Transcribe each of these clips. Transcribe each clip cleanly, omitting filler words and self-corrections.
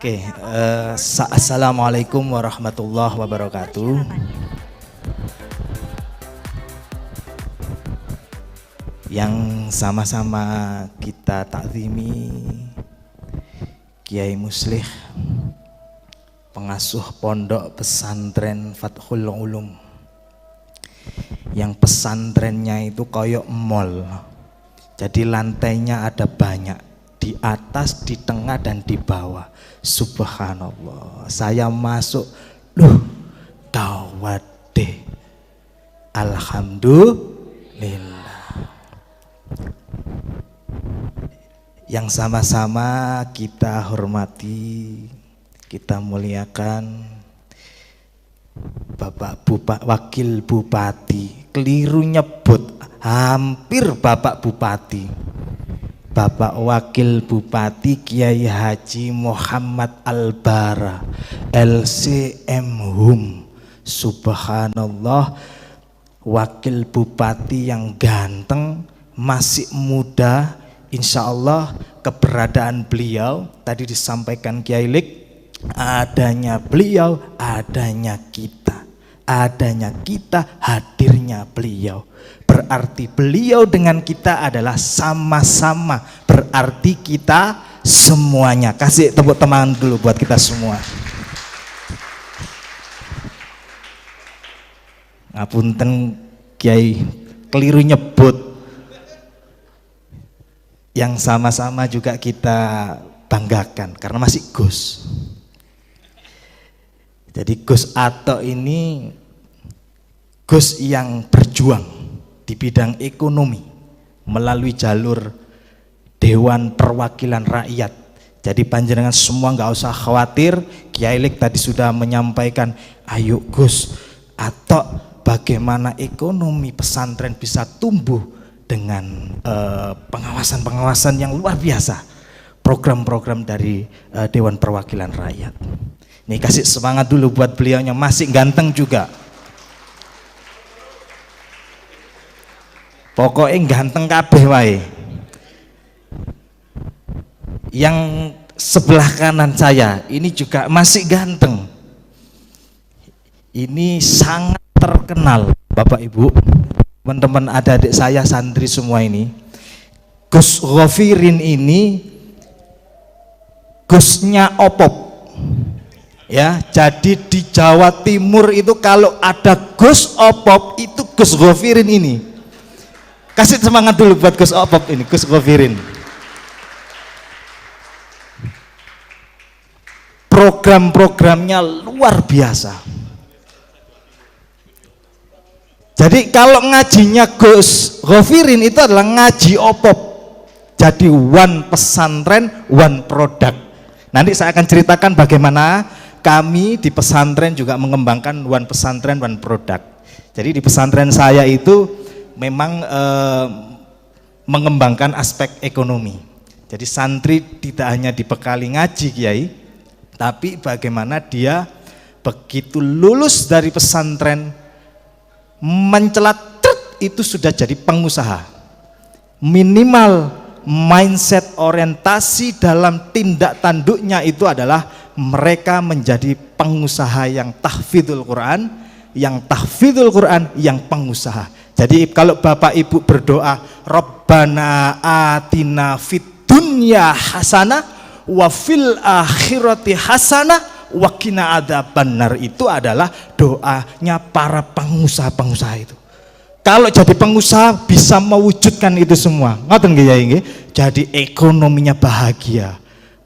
Oke, assalamualaikum warahmatullahi wabarakatuh. Yang sama-sama kita takzimi Kiai Muslih, pengasuh pondok pesantren Fathul Ulum, yang pesantrennya itu koyok mall. Jadi lantainya ada banyak, di atas, di tengah, dan di bawah. Subhanallah, saya masuk, gawat deh. Alhamdulillah. Yang sama-sama kita hormati, kita muliakan Bapak Wakil Bupati, keliru nyebut, hampir Bapak Bupati, Bapak Wakil Bupati Kiai Haji Muhammad Albara LCM Hum. Subhanallah, Wakil Bupati yang ganteng, masih muda. Insya Allah keberadaan beliau tadi disampaikan Kiai Lik, adanya beliau, adanya kita, hadirnya beliau. Berarti beliau dengan kita adalah sama-sama, berarti kita semuanya. Kasih tepuk tangan dulu buat kita semua. Ngapunten Kiai, keliru nyebut. Yang sama-sama juga kita banggakan karena masih Gus. Jadi Gus Ato ini Gus yang berjuang di bidang ekonomi melalui jalur Dewan Perwakilan Rakyat. Jadi panjenengan semua nggak usah khawatir. Kiai Lik tadi sudah menyampaikan, ayo Gus Ato, bagaimana ekonomi pesantren bisa tumbuh dengan pengawasan-pengawasan yang luar biasa, program-program dari Dewan Perwakilan Rakyat. Nih, kasih semangat dulu buat beliaunya, masih ganteng juga. Pokoknya ganteng kabeh wae. Yang sebelah kanan saya ini juga masih ganteng. Ini sangat terkenal, Bapak Ibu, teman-teman adik-adik saya, santri semua ini. Gus Ghafirin ini Gusnya Opop. Ya, jadi di Jawa Timur itu kalau ada Gus Opop itu Gus Ghafirin ini. Kasih semangat dulu buat Gus Opop ini, Gus Ghafirin. Program-programnya luar biasa. Jadi kalau ngajinya Gus Ghafirin itu adalah ngaji Opop. Jadi one pesantren, one product. Nanti saya akan ceritakan bagaimana kami di pesantren juga mengembangkan one pesantren, one product. Jadi di pesantren saya itu memang mengembangkan aspek ekonomi. Jadi santri tidak hanya dibekali ngaji Kiai, tapi bagaimana dia begitu lulus dari pesantren mencelat itu sudah jadi pengusaha. Minimal mindset orientasi dalam tindak tanduknya itu adalah mereka menjadi pengusaha yang tahfidzul Quran, yang pengusaha. Jadi kalau Bapak Ibu berdoa Rabbana atina fid dunya hasanah wa fil akhirati hasanah wa qina adzabannar, itu adalah doanya para pengusaha-pengusaha itu. Kalau jadi pengusaha bisa mewujudkan itu semua. Ngoten nggih ya nggih. Jadi ekonominya bahagia.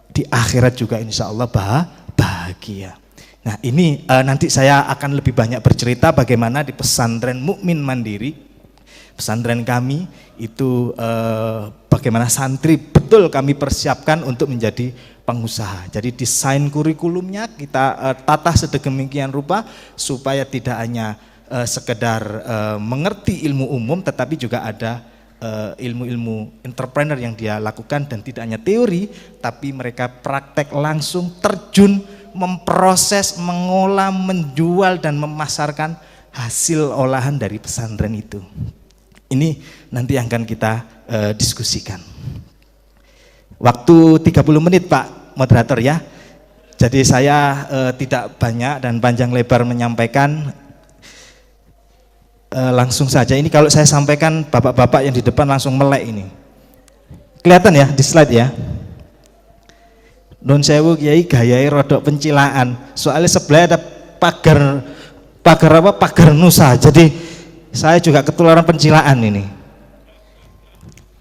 Di akhirat juga insya Allah bahagia. Nah ini nanti saya akan lebih banyak bercerita bagaimana di pesantren Mukmin Mandiri, pesantren kami itu bagaimana santri betul kami persiapkan untuk menjadi pengusaha. Jadi desain kurikulumnya kita tata sedemikian rupa supaya tidak hanya sekedar mengerti ilmu umum, tetapi juga ada ilmu-ilmu entrepreneur yang dia lakukan, dan tidak hanya teori tapi mereka praktek langsung, terjun, memproses, mengolah, menjual dan memasarkan hasil olahan dari pesantren itu. Ini nanti yang akan kita diskusikan. Waktu 30 menit Pak moderator ya. Jadi saya tidak banyak dan panjang lebar menyampaikan, langsung saja. Ini kalau saya sampaikan bapak-bapak yang di depan langsung melek ini. Kelihatan ya di slide ya. Nun sewu kiai gayai rodok pencilaan. Soalnya sebelah ada pagar nusa. Jadi saya juga ketularan pencilaan ini.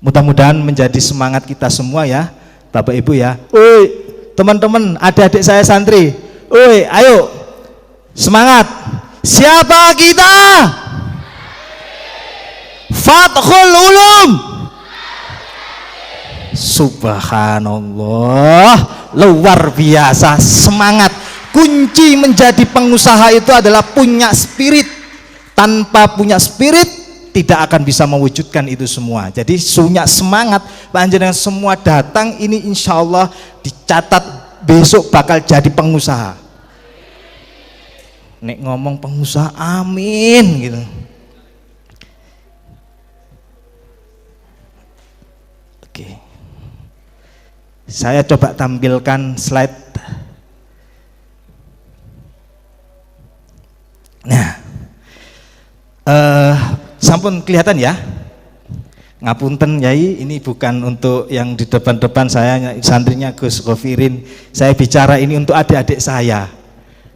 Mudah-mudahan menjadi semangat kita semua ya, Bapak Ibu ya. Oi, teman-teman, adik-adik saya santri, oi, ayo semangat. Siapa kita? Fathul Ulum. Subhanallah, luar biasa semangat. Kunci menjadi pengusaha itu adalah punya spirit. Tanpa punya spirit tidak akan bisa mewujudkan itu semua. Jadi punya semangat, panjenengan semua datang ini insya Allah dicatat besok bakal jadi pengusaha. Nek ngomong pengusaha, amin gitu. Oke, saya coba tampilkan slide. Nah, sampun kelihatan ya. Ngapunten Yai, ini bukan untuk yang di depan-depan saya, santrinya Gus Ghafirin. Saya bicara ini untuk adik-adik saya.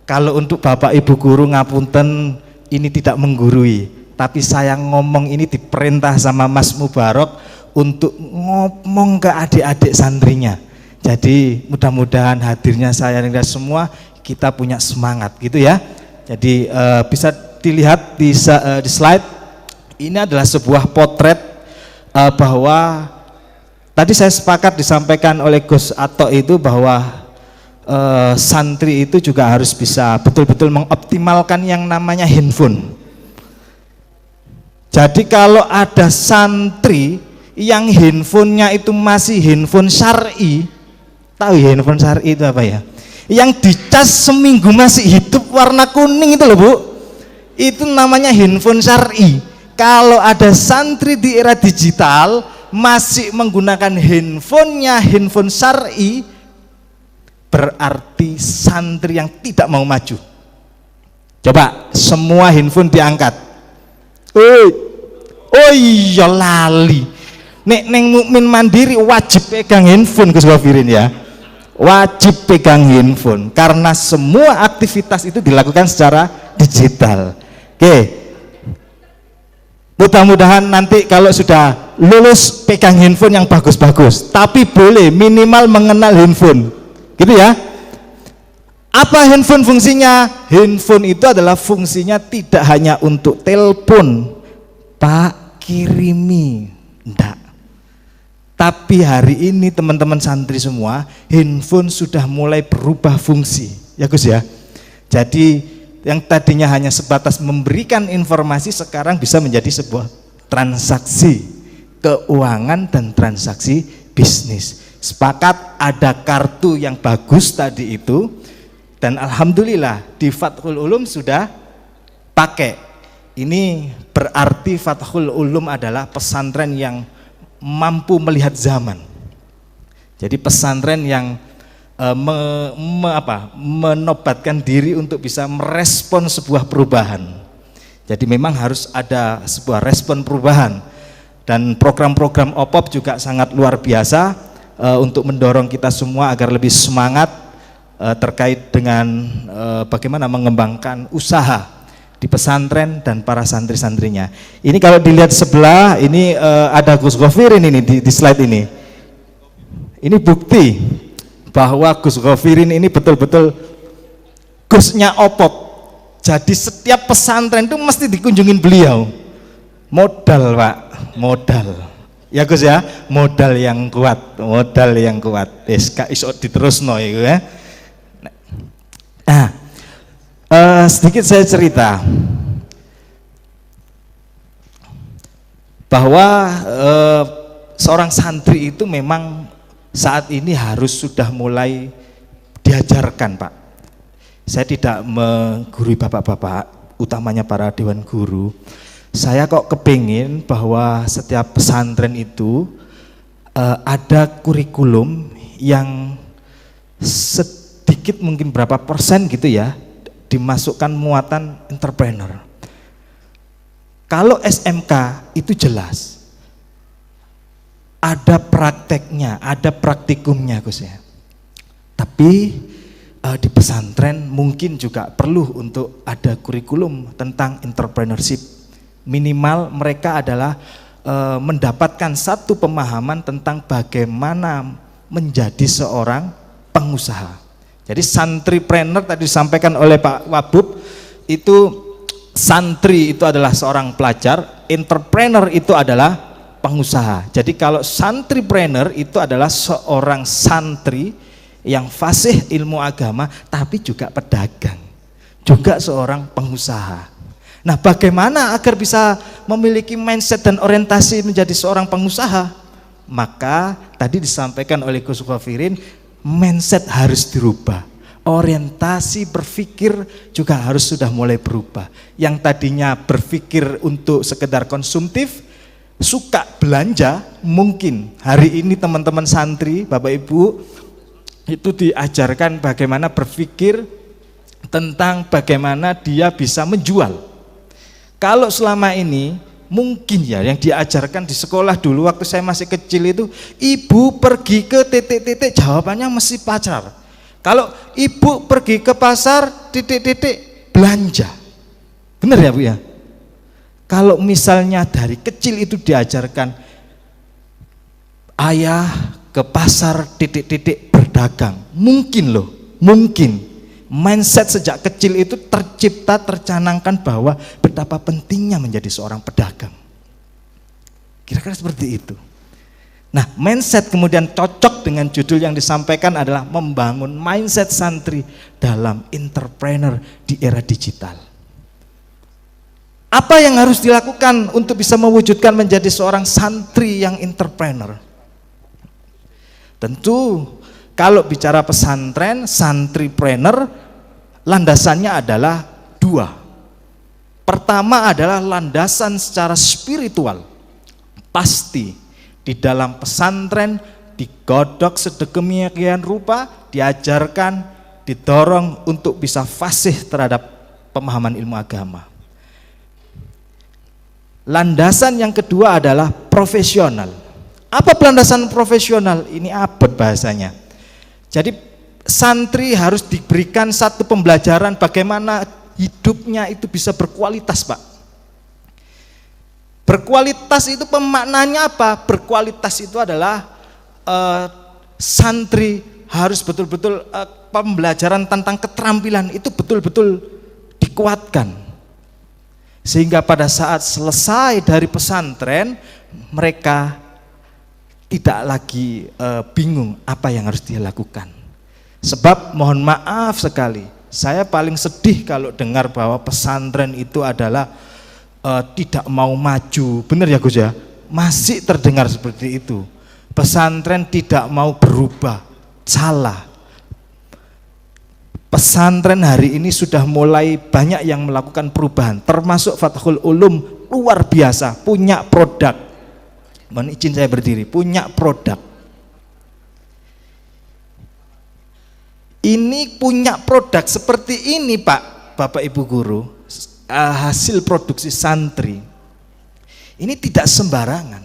Kalau untuk Bapak Ibu guru ngapunten, ini tidak menggurui. Tapi saya ngomong ini diperintah sama Mas Mubarok untuk ngomong ke adik-adik santrinya. Jadi mudah-mudahan hadirnya saya dan semua kita punya semangat gitu ya. Jadi bisa dilihat di slide, ini adalah sebuah potret bahwa tadi saya sepakat disampaikan oleh Gus Ato itu bahwa santri itu juga harus bisa betul-betul mengoptimalkan yang namanya handphone. Jadi kalau ada santri yang handphonenya itu masih handphone syar'i, tahu ya handphone syar'i itu apa ya? Yang dicas seminggu masih hidup warna kuning itu loh Bu, itu namanya handphone syar'i. Kalau ada santri di era digital masih menggunakan handphonenya handphone syar'i, berarti santri yang tidak mau maju. Coba semua handphone diangkat. Oh iya lali. Nek neng mukmin mandiri wajib pegang handphone Gus Ghafirin ya. Wajib pegang handphone karena semua aktivitas itu dilakukan secara digital. Oke, mudah-mudahan nanti kalau sudah lulus pegang handphone yang bagus-bagus, tapi boleh minimal mengenal handphone gitu ya. Apa handphone fungsinya? Handphone itu adalah fungsinya tidak hanya untuk telepon, Pak, kirimi, enggak. Tapi hari ini teman-teman santri semua, handphone sudah mulai berubah fungsi, ya Gus ya. Jadi yang tadinya hanya sebatas memberikan informasi sekarang bisa menjadi sebuah transaksi keuangan dan transaksi bisnis. Sepakat ada kartu yang bagus tadi itu, dan alhamdulillah di Fathul Ulum sudah pakai. Ini berarti Fathul Ulum adalah pesantren yang mampu melihat zaman. Jadi pesantren yang menobatkan diri untuk bisa merespon sebuah perubahan. Jadi memang harus ada sebuah respon perubahan, dan program-program OPOP juga sangat luar biasa untuk mendorong kita semua agar lebih semangat terkait dengan bagaimana mengembangkan usaha di pesantren dan para santri-santrinya. Ini kalau dilihat sebelah ini ada Gus Ghafirin ini di slide ini. Ini bukti bahwa Gus Ghafirin ini betul-betul Gusnya OPOP. Jadi setiap pesantren itu mesti dikunjungin beliau. Modal Pak, modal. Ya Gus ya, modal yang kuat, modal yang kuat. Gak iso diterusno ya. Nah, sedikit saya cerita bahwa seorang santri itu memang saat ini harus sudah mulai diajarkan Pak. Saya tidak menggurui bapak-bapak, utamanya para dewan guru. Saya kok kepingin bahwa setiap pesantren itu ada kurikulum yang sedikit mungkin berapa persen gitu ya dimasukkan muatan entrepreneur. Kalau SMK itu jelas ada prakteknya, ada praktikumnya Gus ya. Tapi di pesantren mungkin juga perlu untuk ada kurikulum tentang entrepreneurship. Minimal mereka adalah mendapatkan satu pemahaman tentang bagaimana menjadi seorang pengusaha. Jadi santripreneur tadi disampaikan oleh Pak Wabub, itu santri itu adalah seorang pelajar, entrepreneur itu adalah pengusaha. Jadi kalau santripreneur itu adalah seorang santri yang fasih ilmu agama tapi juga pedagang, juga seorang pengusaha. Nah, bagaimana agar bisa memiliki mindset dan orientasi menjadi seorang pengusaha? Maka tadi disampaikan oleh Gus Ghafirin, mindset harus dirubah, orientasi berpikir juga harus sudah mulai berubah. Yang tadinya berpikir untuk sekedar konsumtif, suka belanja, mungkin hari ini teman-teman santri, Bapak Ibu itu diajarkan bagaimana berpikir tentang bagaimana dia bisa menjual. Kalau selama ini mungkin ya yang diajarkan di sekolah dulu waktu saya masih kecil itu, ibu pergi ke titik-titik, jawabannya mesti pacar. Kalau ibu pergi ke pasar titik-titik, belanja. Benar ya Bu ya? Kalau misalnya dari kecil itu diajarkan ayah ke pasar titik-titik berdagang, mungkin loh, mungkin mindset sejak kecil itu tercipta, tercanangkan bahwa betapa pentingnya menjadi seorang pedagang. Kira-kira seperti itu. Nah, mindset kemudian cocok dengan judul yang disampaikan adalah membangun mindset santri dalam entrepreneur di era digital. Apa yang harus dilakukan untuk bisa mewujudkan menjadi seorang santri yang entrepreneur? Tentu kalau bicara pesantren, santripreneur, landasannya adalah dua. Pertama adalah landasan secara spiritual. Pasti di dalam pesantren digodok sedemikian rupa, diajarkan, didorong untuk bisa fasih terhadap pemahaman ilmu agama. Landasan yang kedua adalah profesional. Apa landasan profesional? Ini abot bahasanya. Jadi santri harus diberikan satu pembelajaran bagaimana hidupnya itu bisa berkualitas, Pak. Berkualitas itu pemaknanya apa? Berkualitas itu adalah santri harus betul-betul pembelajaran tentang keterampilan itu betul-betul dikuatkan. Sehingga pada saat selesai dari pesantren mereka tidak lagi bingung apa yang harus dia lakukan. Sebab mohon maaf sekali, saya paling sedih kalau dengar bahwa pesantren itu adalah tidak mau maju. Benar ya Gus ya? Masih terdengar seperti itu. Pesantren tidak mau berubah. Salah. Pesantren hari ini sudah mulai banyak yang melakukan perubahan, termasuk Fathul Ulum, luar biasa, punya produk. Mohon izin saya berdiri, punya produk. Ini punya produk seperti ini Pak, Bapak Ibu Guru, hasil produksi santri. Ini tidak sembarangan.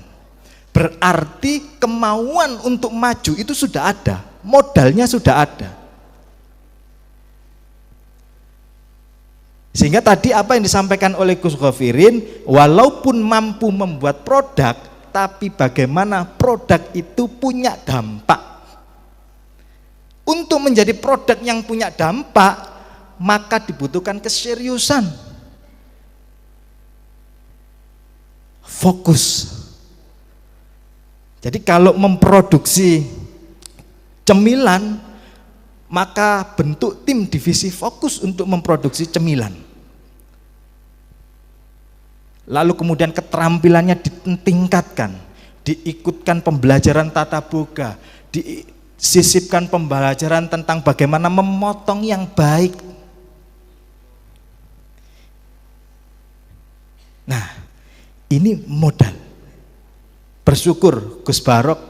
Berarti kemauan untuk maju itu sudah ada, modalnya sudah ada. Sehingga tadi apa yang disampaikan oleh Gus Ghafirin, walaupun mampu membuat produk, tapi bagaimana produk itu punya dampak. Untuk menjadi produk yang punya dampak, maka dibutuhkan keseriusan, fokus. Jadi kalau memproduksi cemilan, maka bentuk tim divisi fokus untuk memproduksi cemilan. Lalu kemudian keterampilannya ditingkatkan, diikutkan pembelajaran tata boga, disisipkan pembelajaran tentang bagaimana memotong yang baik. Nah, ini modal. Bersyukur Gus Barok,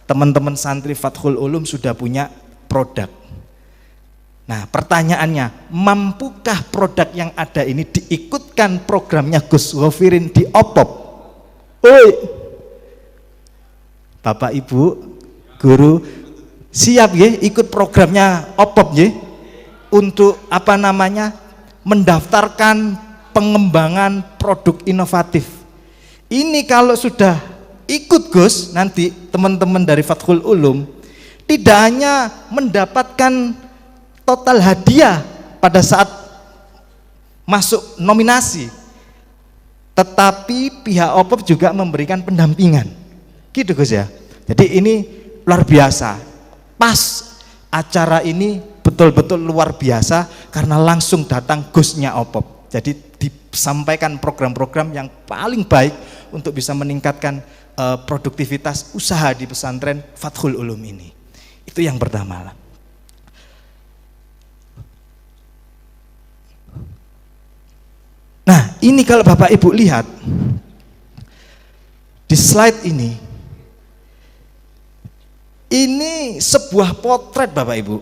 teman-teman santri Fathul Ulum sudah punya produk. Nah, pertanyaannya, mampukah produk yang ada ini diikutkan programnya Gus Govirin di OPOP? Oi, Bapak Ibu, guru, siap ya ikut programnya OPOP ya untuk apa namanya mendaftarkan pengembangan produk inovatif. Ini kalau sudah ikut Gus, nanti teman-teman dari Fathul Ulum tidak hanya mendapatkan total hadiah pada saat masuk nominasi, tetapi pihak OPOP juga memberikan pendampingan gitu Gus ya. Jadi ini luar biasa, pas acara ini betul-betul luar biasa karena langsung datang Gusnya OPOP. Jadi disampaikan program-program yang paling baik untuk bisa meningkatkan produktivitas usaha di pesantren Fathul Ulum ini. Itu yang pertama lah. Nah, ini kalau Bapak Ibu lihat di slide ini sebuah potret Bapak Ibu,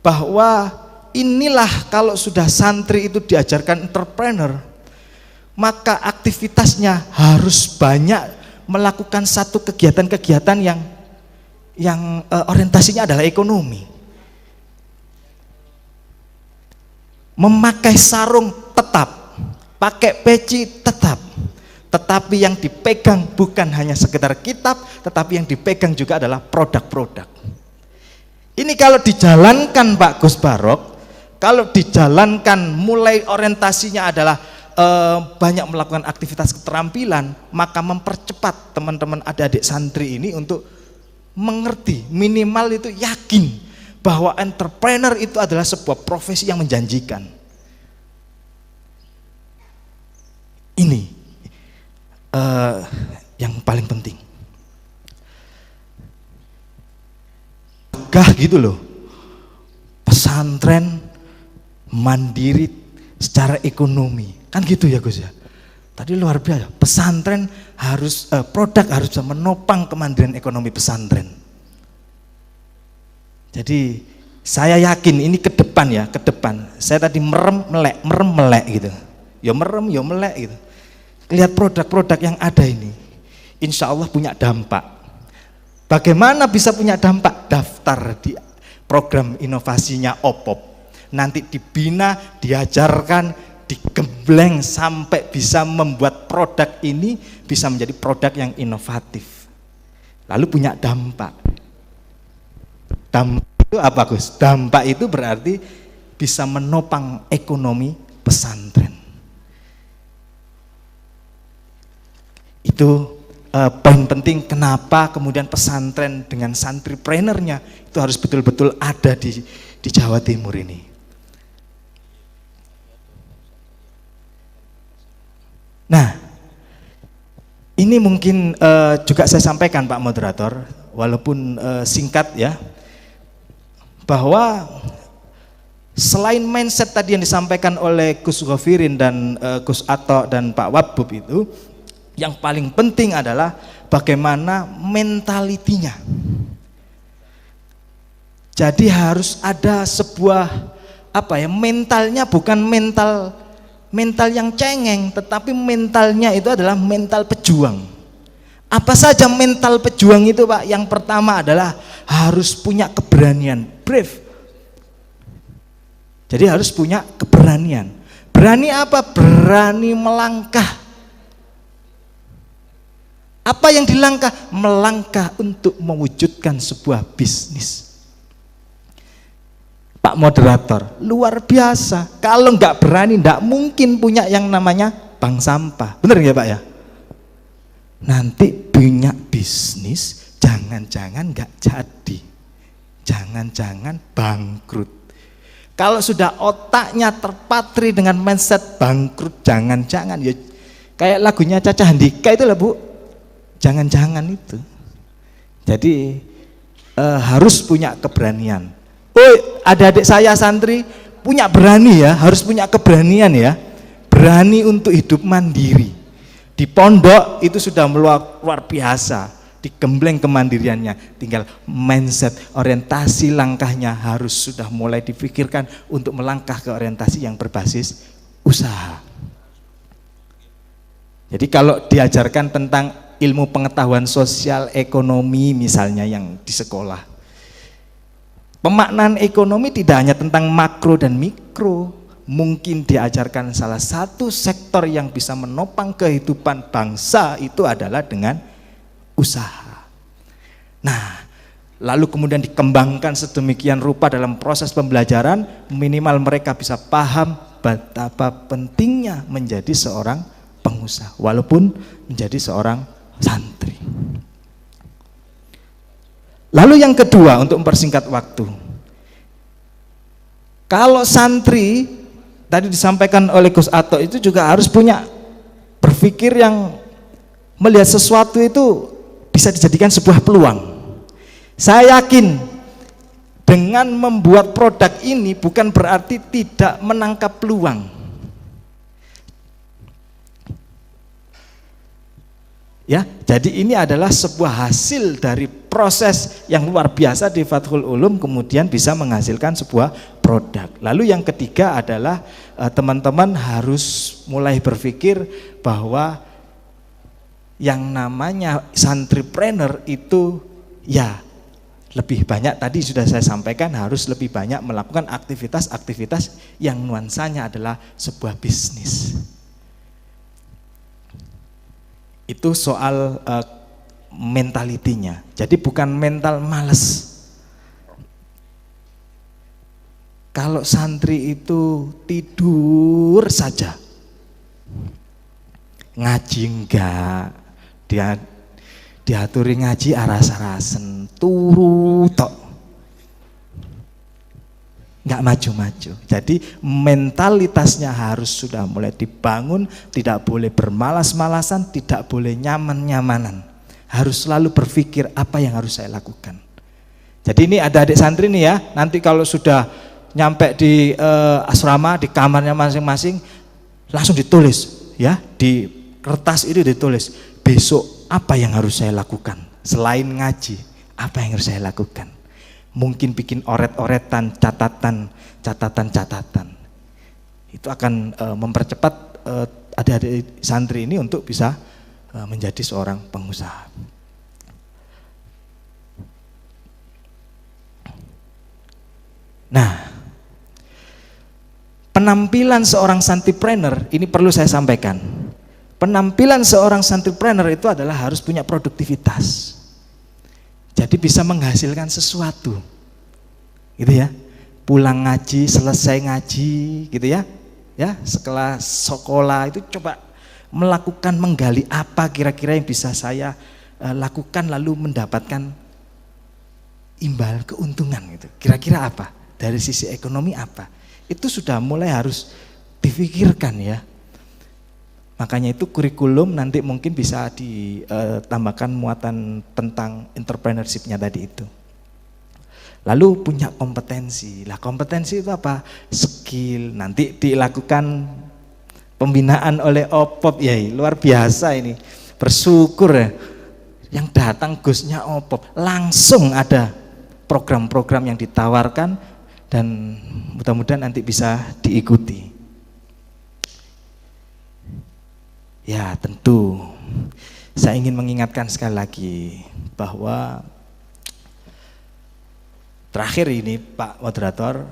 bahwa inilah kalau sudah santri itu diajarkan entrepreneur, maka aktivitasnya harus banyak melakukan satu kegiatan-kegiatan yang orientasinya adalah ekonomi. Memakai sarung tetap, pakai peci tetap, tetapi yang dipegang bukan hanya sekedar kitab, tetapi yang dipegang juga adalah produk-produk. Ini kalau dijalankan Pak Gus Barok, kalau dijalankan mulai orientasinya adalah banyak melakukan aktivitas keterampilan, maka mempercepat teman-teman adik-adik santri ini untuk mengerti, minimal itu yakin bahwa entrepreneur itu adalah sebuah profesi yang menjanjikan. Ini yang paling penting. Gah gitu loh, pesantren mandiri secara ekonomi, kan gitu ya Gus ya. Tadi luar biasa, pesantren harus produk harus bisa menopang kemandirian ekonomi pesantren. Jadi saya yakin ini ke depan ya, ke depan. Saya tadi merem melek gitu. Ya merem, ya melek gitu. Lihat produk-produk yang ada ini, insya Allah punya dampak. Bagaimana bisa punya dampak? Daftar di program inovasinya OPOP. Nanti dibina, diajarkan, digembleng sampai bisa membuat produk ini bisa menjadi produk yang inovatif. Lalu punya dampak. Dampak itu apa Gus? Dampak itu berarti bisa menopang ekonomi pesantren. Itu poin penting kenapa kemudian pesantren dengan santripreneurnya itu harus betul-betul ada di Jawa Timur ini. Nah, ini mungkin juga saya sampaikan Pak Moderator, walaupun singkat ya, bahwa selain mindset tadi yang disampaikan oleh Gus Govirin dan Gus Ato dan Pak Wabub itu, yang paling penting adalah bagaimana mentalitinya. Jadi harus ada sebuah mentalnya bukan mental yang cengeng, tetapi mentalnya itu adalah mental pejuang. Apa saja mental pejuang itu Pak? Yang pertama adalah harus punya keberanian, brave. Jadi harus punya keberanian. Berani apa? Berani melangkah. Apa yang dilangkah? Melangkah untuk mewujudkan sebuah bisnis. Pak Moderator, luar biasa. Kalau nggak berani, nggak mungkin punya yang namanya bank sampah. Bener ya Pak ya? Nanti punya bisnis, jangan-jangan nggak jadi. Jangan-jangan bangkrut. Kalau sudah otaknya terpatri dengan mindset bangkrut, jangan-jangan ya kayak lagunya Caca Handika itu lah Bu. Jangan-jangan itu. Jadi harus punya keberanian. Oh, adik-adik saya santri punya berani ya, harus punya keberanian ya. Berani untuk hidup mandiri. Di pondok itu sudah luar biasa. digembleng kemandiriannya, tinggal mindset, orientasi langkahnya harus sudah mulai dipikirkan untuk melangkah ke orientasi yang berbasis usaha. Jadi kalau diajarkan tentang ilmu pengetahuan sosial ekonomi misalnya yang di sekolah, pemaknaan ekonomi tidak hanya tentang makro dan mikro, mungkin diajarkan salah satu sektor yang bisa menopang kehidupan bangsa itu adalah dengan usaha. Nah, lalu kemudian dikembangkan sedemikian rupa dalam proses pembelajaran, minimal mereka bisa paham betapa pentingnya menjadi seorang pengusaha walaupun menjadi seorang santri. Lalu yang kedua, untuk mempersingkat waktu, kalau santri tadi disampaikan oleh Gus Ato itu juga harus punya berpikir yang melihat sesuatu itu bisa dijadikan sebuah peluang. Saya yakin dengan membuat produk ini bukan berarti tidak menangkap peluang. Ya, jadi ini adalah sebuah hasil dari proses yang luar biasa di Fathul Ulum, kemudian bisa menghasilkan sebuah produk. Lalu yang ketiga adalah teman-teman harus mulai berpikir bahwa yang namanya santripreneur itu ya lebih banyak, tadi sudah saya sampaikan, harus lebih banyak melakukan aktivitas-aktivitas yang nuansanya adalah sebuah bisnis. Itu soal mentalitinya. Jadi bukan mental malas. Kalau santri itu tidur saja, ngaji enggak, dia diaturi ngaji aras-arasen, turu tok, nggak maju-maju. Jadi mentalitasnya harus sudah mulai dibangun, tidak boleh bermalas-malasan, tidak boleh nyaman-nyamanan, harus selalu berpikir apa yang harus saya lakukan. Jadi ini ada adik santri nih ya, nanti kalau sudah nyampe di asrama, di kamarnya masing-masing, langsung ditulis ya, di kertas itu ditulis, besok apa yang harus saya lakukan selain ngaji, apa yang harus saya lakukan. Mungkin bikin oret-oretan, catatan. Itu akan mempercepat adik-adik santri ini untuk bisa menjadi seorang pengusaha. Nah, penampilan seorang santripreneur ini perlu saya sampaikan. Penampilan seorang santripreneur itu adalah harus punya produktivitas. Jadi bisa menghasilkan sesuatu, gitu ya. Pulang ngaji, selesai ngaji, gitu ya. Ya, setelah sekolah itu coba melakukan, menggali apa kira-kira yang bisa saya lakukan lalu mendapatkan imbal keuntungan gitu. Kira-kira apa? Dari sisi ekonomi apa? Itu sudah mulai harus dipikirkan ya. Makanya itu kurikulum nanti mungkin bisa ditambahkan muatan tentang entrepreneurship-nya tadi itu. Lalu punya kompetensi. Lah kompetensi itu apa? Skill. Nanti dilakukan pembinaan oleh OPOP ya, luar biasa ini. Bersyukur ya. Yang datang Gusnya OPOP, langsung ada program-program yang ditawarkan dan mudah-mudahan nanti bisa diikuti. Ya tentu saya ingin mengingatkan sekali lagi bahwa terakhir ini Pak Moderator,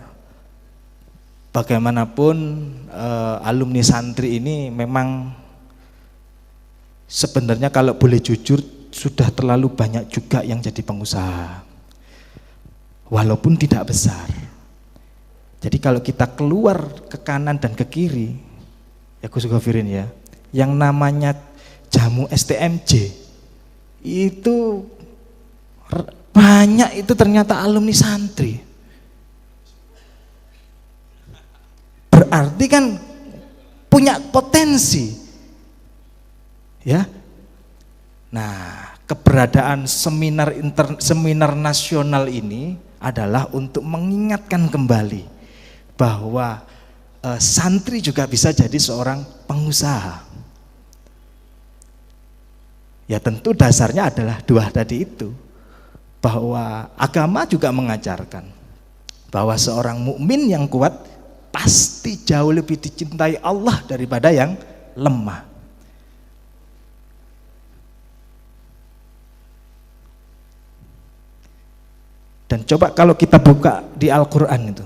bagaimanapun alumni santri ini memang sebenarnya kalau boleh jujur sudah terlalu banyak juga yang jadi pengusaha walaupun tidak besar. Jadi kalau kita keluar ke kanan dan ke kiri ya Gus Gofirin ya, yang namanya jamu STMJ itu banyak, itu ternyata alumni santri. Berarti kan punya potensi ya. Nah, keberadaan seminar nasional ini adalah untuk mengingatkan kembali bahwa santri juga bisa jadi seorang pengusaha. Ya tentu dasarnya adalah dua tadi itu, bahwa agama juga mengajarkan bahwa seorang mukmin yang kuat pasti jauh lebih dicintai Allah daripada yang lemah. Dan coba kalau kita buka di Al-Quran itu,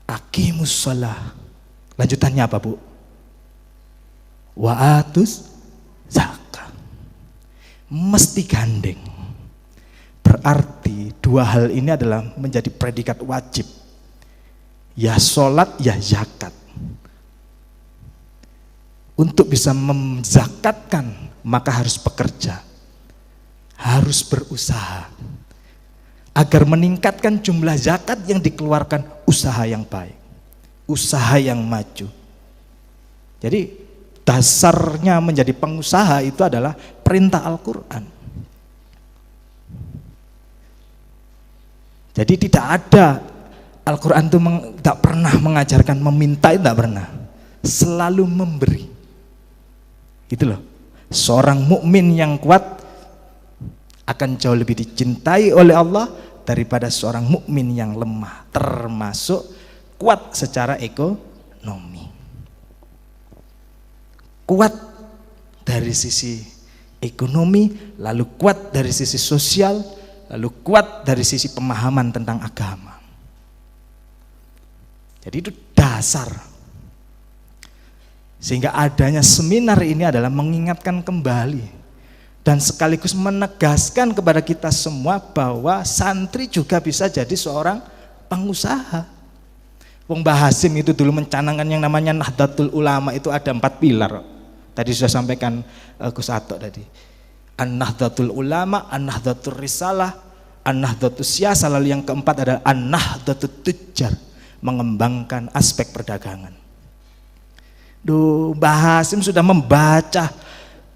aqimus shalah, lanjutannya apa Bu? Wa atus zakah, mesti gandeng. Berarti dua hal ini adalah menjadi predikat wajib, ya sholat ya zakat. Untuk bisa menzakatkan maka harus bekerja, harus berusaha agar meningkatkan jumlah zakat yang dikeluarkan. Usaha yang baik, usaha yang maju. Jadi dasarnya menjadi pengusaha itu adalah perintah Al-Quran. Jadi tidak ada, Al-Quran itu tidak pernah mengajarkan meminta, tidak pernah, selalu memberi. Gitu loh. Seorang mukmin yang kuat akan jauh lebih dicintai oleh Allah daripada seorang mukmin yang lemah, termasuk kuat secara ekonomi. Kuat dari sisi ekonomi, lalu kuat dari sisi sosial, lalu kuat dari sisi pemahaman tentang agama. Jadi itu dasar. Sehingga adanya seminar ini adalah mengingatkan kembali dan sekaligus menegaskan kepada kita semua bahwa santri juga bisa jadi seorang pengusaha. Wong Mbah Hasim itu dulu mencanangkan yang namanya Nahdlatul Ulama, itu ada 4 pilar. Tadi sudah sampaikan Gus Atok tadi. An-Nahdlatul Ulama, An-Nahdlatul Risalah, An-Nahdlatul Siyasah, lalu yang keempat adalah An-Nahdlatul Tujjar, mengembangkan aspek perdagangan. Mbah Hasim sudah membaca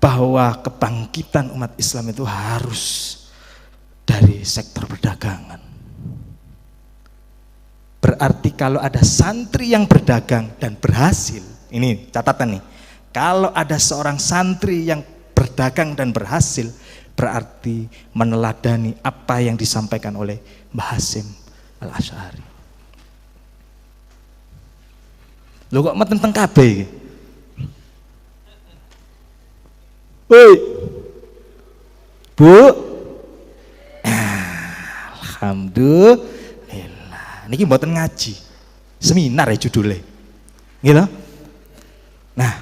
bahwa kebangkitan umat Islam itu harus dari sektor perdagangan. Berarti kalau ada santri yang berdagang dan berhasil, ini catatan nih, kalau ada seorang santri yang berdagang dan berhasil, berarti meneladani apa yang disampaikan oleh Mbah Hasim Al-Asy'ari. Lho kok meten teng kabeh iki? Woi. Bu. Alhamdulillah. Niki mboten ngaji. Seminar ya judulnya. Gitu. Nah.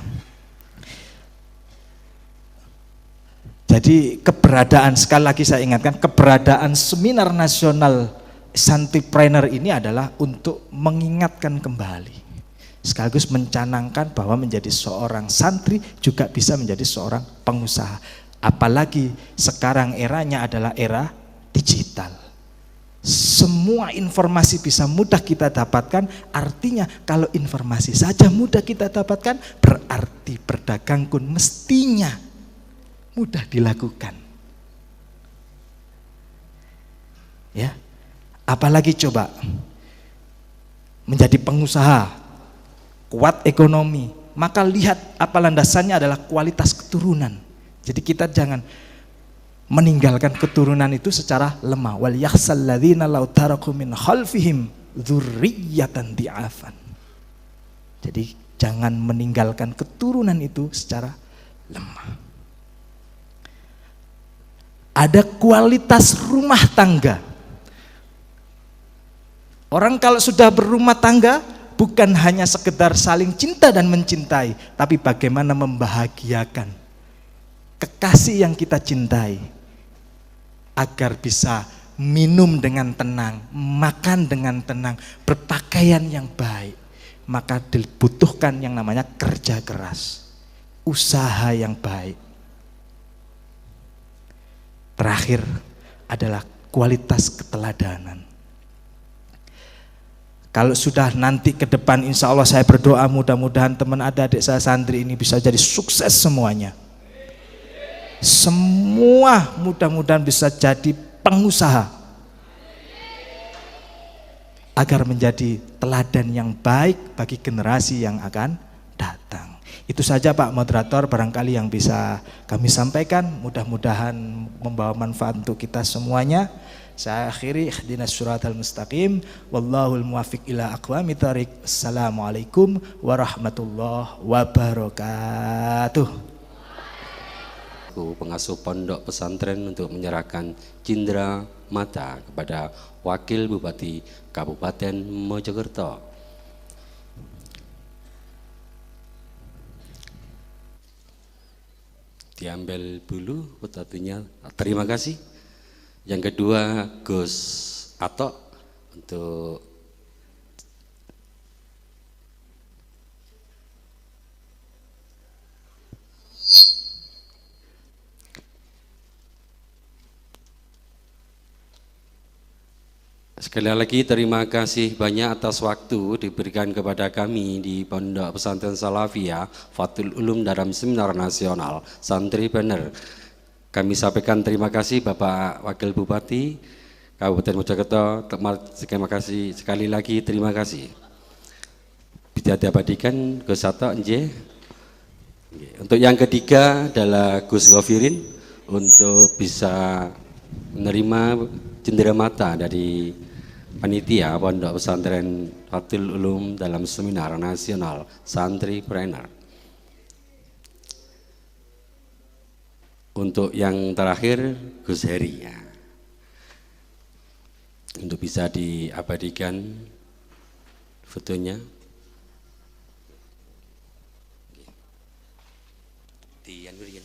Jadi keberadaan, sekali lagi saya ingatkan, keberadaan seminar nasional Santripreneur ini adalah untuk mengingatkan kembali, sekaligus mencanangkan bahwa menjadi seorang santri juga bisa menjadi seorang pengusaha. Apalagi sekarang eranya adalah era digital. Semua informasi bisa mudah kita dapatkan, artinya kalau informasi saja mudah kita dapatkan, berarti berdagang pun mestinya mudah dilakukan. Ya, apalagi coba menjadi pengusaha, kuat ekonomi, maka lihat apa landasannya adalah kualitas keturunan. Jadi kita jangan meninggalkan keturunan itu secara lemah. Wal yakhsal ladzina law taraku min khalfihim dzurriyyatan di'afan. Jadi jangan meninggalkan keturunan itu secara lemah. Ada kualitas rumah tangga. Orang kalau sudah berumah tangga bukan hanya sekedar saling cinta dan mencintai, tapi bagaimana membahagiakan kekasih yang kita cintai agar bisa minum dengan tenang, makan dengan tenang, berpakaian yang baik. Maka dibutuhkan yang namanya kerja keras, usaha yang baik. Terakhir adalah kualitas keteladanan. Kalau sudah nanti ke depan, insya Allah saya berdoa mudah-mudahan teman adik-adik saya santri ini bisa jadi sukses semuanya. Semua mudah-mudahan bisa jadi pengusaha agar menjadi teladan yang baik bagi generasi yang akan datang. Itu saja Pak Moderator, barangkali yang bisa kami sampaikan, mudah-mudahan membawa manfaat untuk kita semuanya. Saya akhiri, ihdinas siratal mustaqim, wallahul muwaffiq ila aqwamit thoriq. Assalamualaikum warahmatullahi wabarakatuh. Pengasuh pondok pesantren untuk menyerahkan cindera mata kepada Wakil Bupati Kabupaten Mojokerto. Diambil dulu petatinya. Terima kasih. Yang kedua Gus Atok untuk sekali lagi terima kasih banyak atas waktu diberikan kepada kami di Pondok Pesantren Salafiyah Fathul Ulum dalam seminar nasional Santri Bener. Kami sampaikan terima kasih Bapak Wakil Bupati Kabupaten Mojokerto. Terima kasih sekali lagi, terima kasih. Bisa diabadikan Gus Sato, nggih. Untuk yang ketiga adalah Gus Gofirin untuk bisa menerima cendera mata dari panitia Pondok Pesantren Fathul Ulum dalam seminar nasional Santri Trainer. Untuk yang terakhir Gus Heri ya. Untuk bisa diabadikan fotonya. Di Anurian.